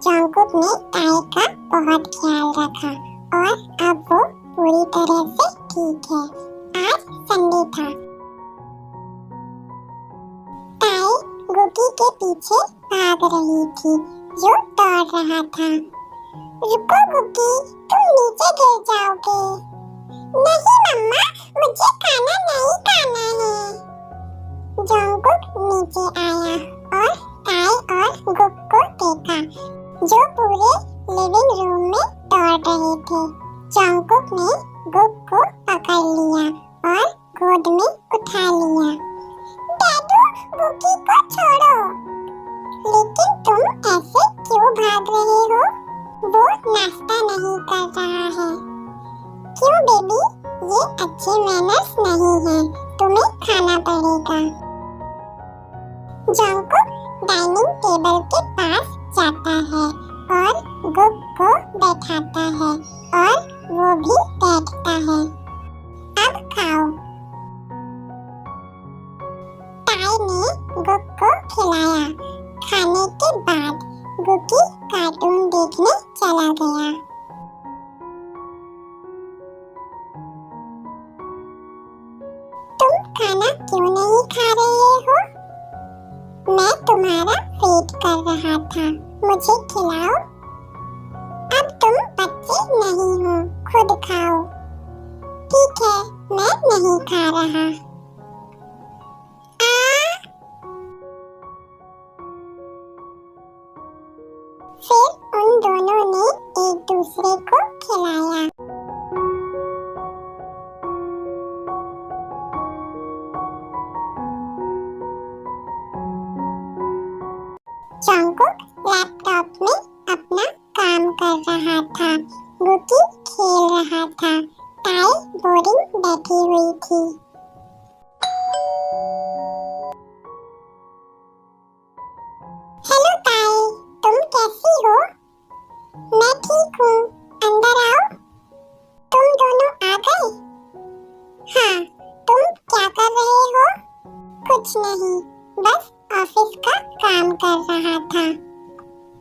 Jungkook ने ताई का बहुत ख्याल रखा और अब वो पूरी तरह से ठीक है। आज संडे था। ताई गुकी के पीछे भाग रही थी जो दौड़ रहा था। रुको गुकी, तुम नीचे गिर जाओगे। नहीं मम्मा, मुझे खाना नहीं खाना है। जंगकुक नीचे आया और ताई और गुक को देखा जो पूरे लिविंग रूम में दौड़ रहे थे। जंगकुक ने गुक को पकड़ लिया और गोद में उठा लिया। दादू, गुकी को छोड़ो। लेकिन तुम ऐसे क्यों भाग रहे हो? वो नाश्ता नहीं कर रहा है। क्यों बेबी, ये अच्छे मैनर्स नहीं हैं, तुम्हें खाना पड़ेगा। जंगकुक डाइनिंग टेबल के पास जाता है और गुक को बैठाता है और वो भी बैठता है। अब खाओ। ताई ने गुक को खिलाया। खाने के बाद गुकी कार्टून देखने चला गया। तुम खाना क्यों नहीं खा रहे हो? मैं तुम्हारा वेट कर रहा था, मुझे खिलाओ। अब तुम बच्चे नहीं हो, खुद खाओ। ठीक है, मैं नहीं खा रहा। फिर उन दोनों ने एक दूसरे को खिलाया। जंगकुक लैपटॉप में अपना काम कर रहा था। गुकी खेल रहा था। ताई बोरिंग बैठी हुई थी। हेलो ताई, तुम कैसी हो? मैं ठीक हूँ, अंदर आओ। तुम दोनों आ गए? हाँ, तुम क्या कर रहे हो? कुछ नहीं, बस ऑफिस का काम कर रहा था।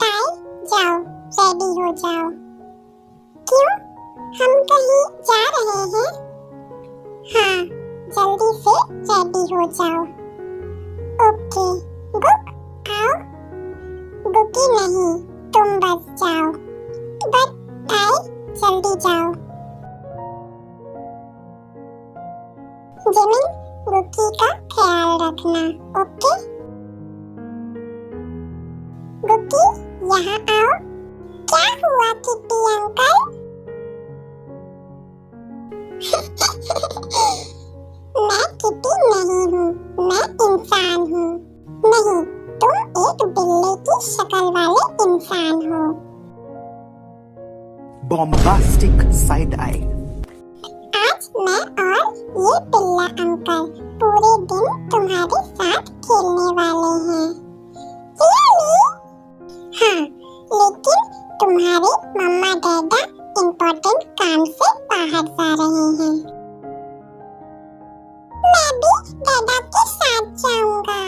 ताई, जाओ, रेडी हो जाओ। क्यों, हम कहीं जा रहे हैं? हाँ, जल्दी से रेडी हो जाओ। ओके, गुक आओ। गुकी नहीं, तुम बस जाओ। बट ताई, जल्दी जाओ। जिमिन, गुकी का ख्याल रखना, ओके? गुकी, यहाँ आओ। क्या हुआ किट्टी अंकल? मैं किट्टी नहीं हूँ, मैं इंसान हूँ। नहीं, तुम एक बिल्ली की शक्ल वाले इंसान हो। Bombastic side I. आज मैं और ये पिल्ला अंकल पूरे दिन तुम्हारे साथ खेलने वाले हैं। रियली? हाँ, लेकिन तुम्हारे मम्मा डैडा इम्पोर्टेंट काम से बाहर जा रहे हैं। मैं भी डैडा के साथ जाऊंगा।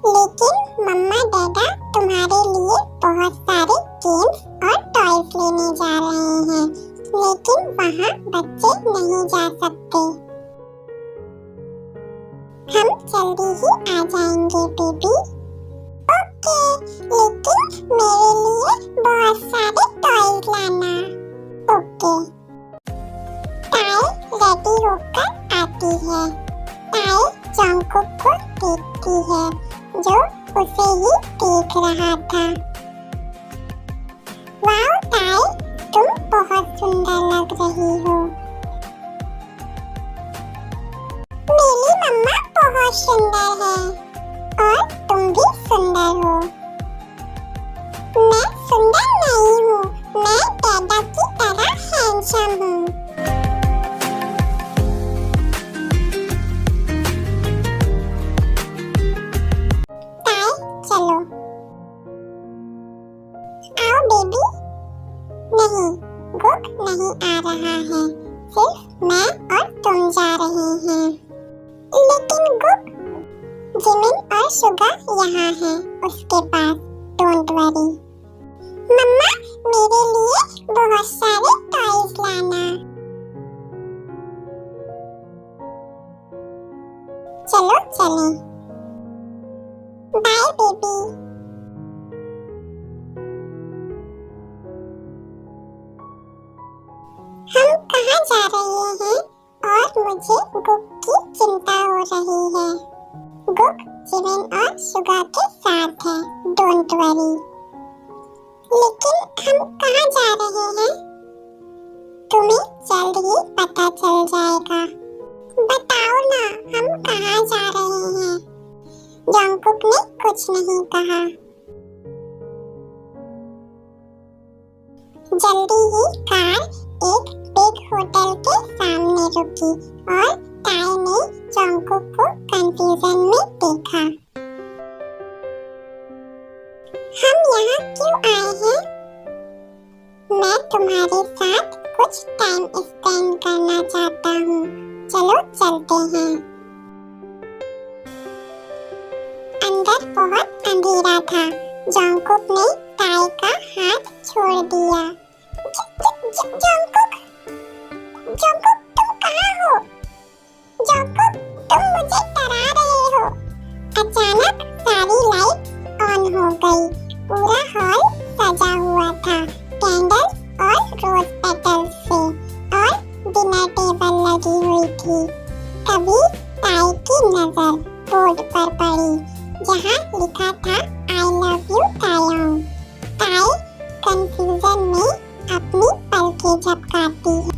लेकिन मम्मा डैडा तुम्हारे लिए बहुत सारे गेम्स और टॉयज लेने जा रहे हैं, लेकिन वहाँ बच्चे नहीं जा सकते। हम जल्दी ही आ जाएंगे बेबी। ओके, लेकिन मेरे लिए बहुत सारे टॉयज लाना। ओके। ताई रेडी होकर आती है। ताई जंगकुक को देखती है जो उसे ही देख रहा था। वाओ ताई, तुम बहुत सुंदर लग रही हो। मेरी मम्मा बहुत सुंदर है और तुम भी सुंदर हो। मैं सुंदर नहीं हूँ, मैं डैडा की तरह हैंडसम हूँ। ताई, चलो। आओ बेबी। नहीं, गुक नहीं आ रहा है, सिर्फ मैं और तुम जा रहे हैं। लेकिन गुक, जिमिन और शुगा यहाँ है उसके पास, डोंट वरी। मम्मा मेरे लिए बहुत सारे टॉयज लाना। चलो चलें। Bye baby. हम कहाँ जा रहे हैं और मुझे गुक की चिंता हो रही है। गुक जिमिन और शुगा के साथ है, डोंट वरी। लेकिन हम कहाँ जा रहे हैं? तुम्हें जल्द ही पता चल जाएगा। बताओ ना, हम कहाँ जा रहे हैं? जंगकुक ने कुछ नहीं कहा। जल्दी ही कार एक बिग होटल के सामने रुकी और ताई ने जंगकुक को कंफ्यूजन में देखा। हम यहाँ क्यों आए हैं? मैं तुम्हारे साथ कुछ टाइम स्पेंड करना चाहता हूँ। चलो चलते हैं। अंदर बहुत अंधेरा था। जंगकुक ने ताई का हाथ छोड़ दिया। जंगकुक, जंगकुक तुम कहाँ हो? जंगकुक तुम मुझे डरा रहे हो। अचानक सारी लाइट ऑन हो गई। पूरा हॉल सजा हुआ था कैंडल और रोज पेटल्स से, और डिनर टेबल लगी हुई थी। तभी ताई की नजर बोर्ड पर पड़ी जहाँ लिखा था आई लव यू तायोंग। ताई कंफ्यूजन में अपनी पलकें झपकाती है,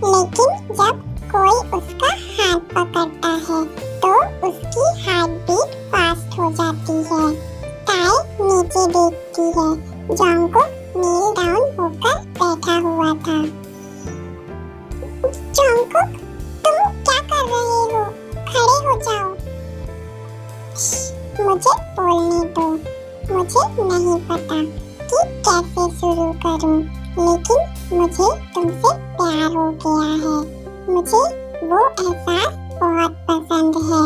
लेकिन जब कोई उसका हाथ पकड़ता है तो उसकी हार्ट बीट फास्ट हो जाती है। ताई नीचे देखती है। जंगकुक नील डाउन होकर बैठा हुआ था। जंगकुक तुम क्या कर रहे हो? खड़े हो जाओ। मुझे बोलने दो। मुझे नहीं पता कि कैसे शुरू करूं, लेकिन मुझे तुमसे प्यार हो गया है। मुझे वो एहसास बहुत पसंद है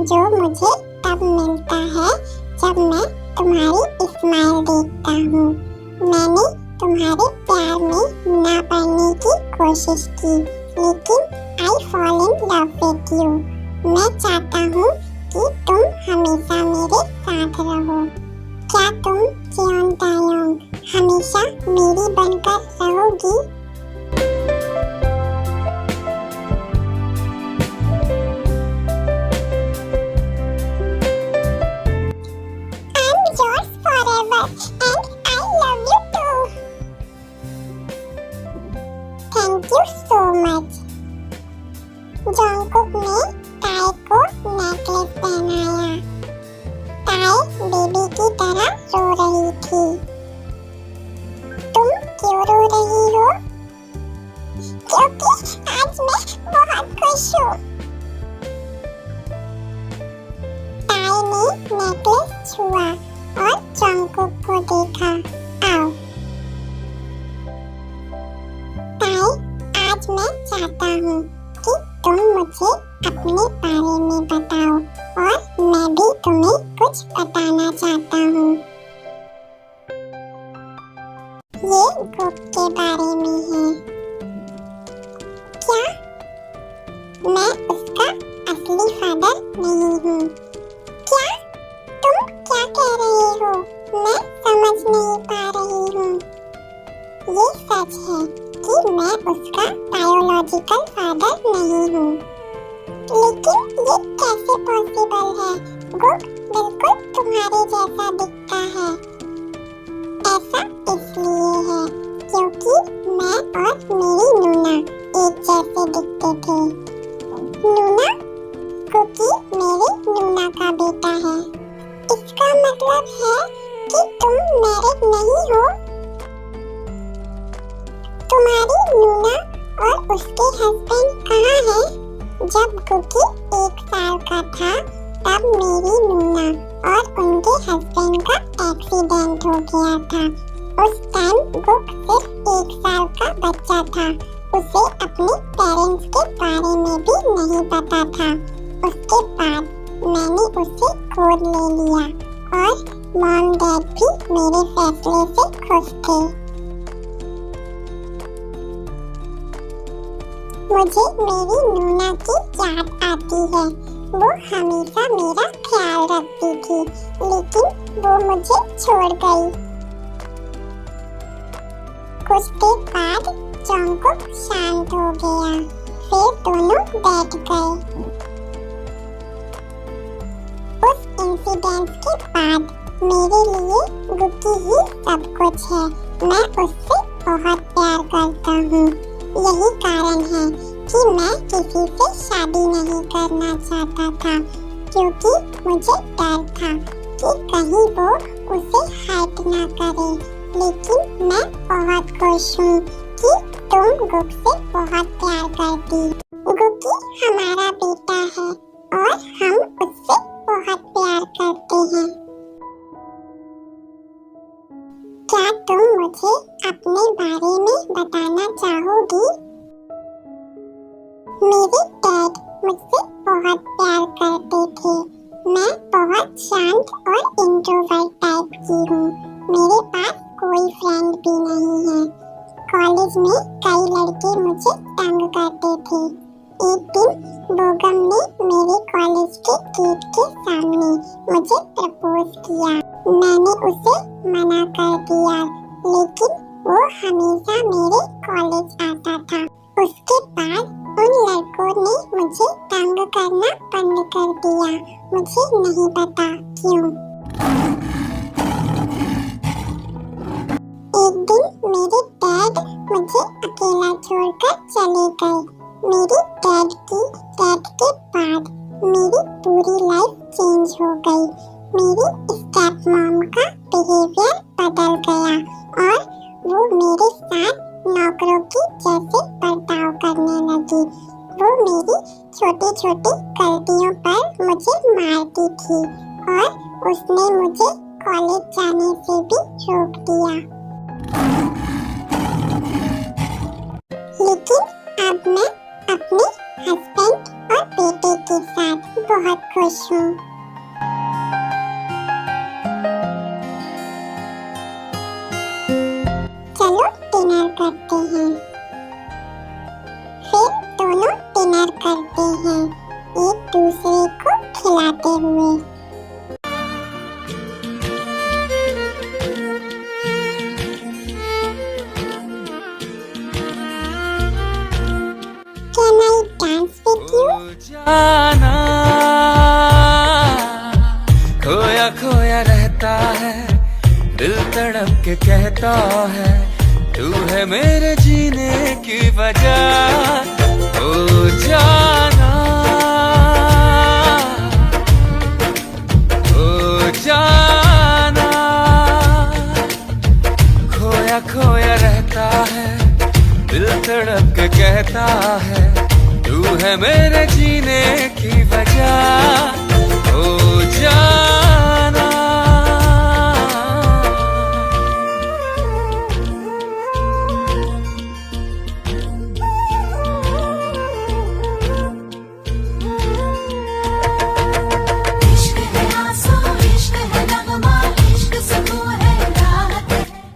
जो मुझे तब मिलता है जब मैं तुम्हारी स्माइल देखता हूँ। मैंने तुम्हारे प्यार में ना पड़ने की कोशिश की, लेकिन I fall in love with you. मैं चाहता हूँ कि तुम हमेशा मेरे साथ रहो। क्या तुम जियोन तायोंग हमेशा मेरी बनकर रहोगी? I'm yours forever and I love you too. Thank you so much. Jungkook ने ताई को नेकलेस पहनाया। ताई बेबी की तरह रो रही थी। तुम क्यों रो रही हो? क्योंकि आज मैं बहुत खुश हूँ। ताई ने नेकलेस छुआ और जंगकुक को देखा। आओ। ताई, आज मैं चाहता हूँ कि तुम मुझे अपने बारे में बताओ और मैं भी तुम्हें कुछ बताना चाहता हूँ। ये गुक के बारे में है। क्या? मैं उसका असली फादर नहीं हूँ। क्या? तुम क्या कह रहे हो? मैं समझ नहीं पा रही हूँ। ये सच है कि मैं उसका बायोलॉजिकल फादर नहीं हूँ, लेकिन ये कैसे पॉसिबल है? गुक बिल्कुल तुम्हारे जैसा दिखता है। ऐसा इसलिए है क्योंकि मैं और मेरी नूना एक जैसे दिखते थे। नूना? कुकी मेरी नूना का बेटा है। इसका मतलब है कि तुम मैरिड नहीं हो। तुम्हारी नूना और उसके हस्बैंड कहाँ हैं? जब कुकी 1 साल का था तब मेरी नूना और उनके हस्बैंड का एक्सीडेंट हो गया था। उस टाइम गुक सिर्फ 1 साल का बच्चा था। उसे अपने पेरेंट्स के बारे में भी नहीं पता था। उसके बाद मैंने उसे गोद ले लिया और मॉम डैड भी मेरे फैसले से खुश थे। मुझे मेरी नूना की याद आती है। वो हमेशा मेरा ख्याल रखती थी, लेकिन वो मुझे छोड़ गई। कुछ देर बाद चौंको शांत हो गया, फिर दोनों बैठ गए। उस इंसिडेंट के बाद मेरे लिए गुकी ही सब कुछ है। मैं उससे बहुत प्यार करता हूँ। यही कारण है कि मैं किसी से शादी नहीं करना चाहता था, क्योंकि मुझे डर था कि कहीं वो उसे हर्ट ना करे। लेकिन मैं बहुत खुश हूँ कि तुम गुक से बहुत प्यार करती। गुकी हमारा बेटा है और हम उससे बहुत प्यार करते हैं। क्या तुम मुझे अपने बारे में बताना चाहोगी? मेरे डैड मुझसे बहुत प्यार करते थे। मैं बहुत शांत और इंट्रोवर्ट टाइप की हूँ। मेरे पास कोई फ्रेंड भी नहीं है। कॉलेज में कई लड़के मुझे तंग करते थे। एक दिन बोगम ने मेरे कॉलेज के गेट के सामने मुझे प्रपोज किया। मैंने उसे मना कर दिया, लेकिन वो हमेशा मेरे कॉलेज आता था। उसके बाद उन लड़कों ने मुझे तंग करना बंद कर दिया। मुझे नहीं पता क्यों। एक दिन मेरे डैड मुझे अकेला छोड़कर चले गए। मेरे डैड की डेथ के बाद मेरी पूरी लाइफ चेंज हो गई। मेरी स्टेप मॉम का बिहेवियर बदल गया और वो मेरे साथ नौकरों की जैसे बर्ताव करने लगी। वो मेरी छोटी छोटी गलतियों पर मुझे मारती थी और उसने मुझे कॉलेज जाने से भी रोक दिया। लेकिन अब मैं अपने हस्बैंड और बेटे के साथ बहुत खुश हूँ। चलो डिनर करते हैं। फिर दोनों डिनर करते हैं, एक दूसरे को खिलाते हुए। Can I dance with you? जाना खोया खोया रहता है, दिल तड़प के कहता है तू है मेरे जीने की वजह। ओ जाना, ओ जाना, खोया खोया रहता है, दिल तड़प के कहता है तू है मेरे जीने की वजह। ओ जाना,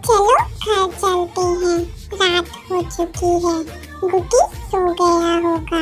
चलो घर चलते हैं, रात हो चुकी है। गुकी सो गया होगा।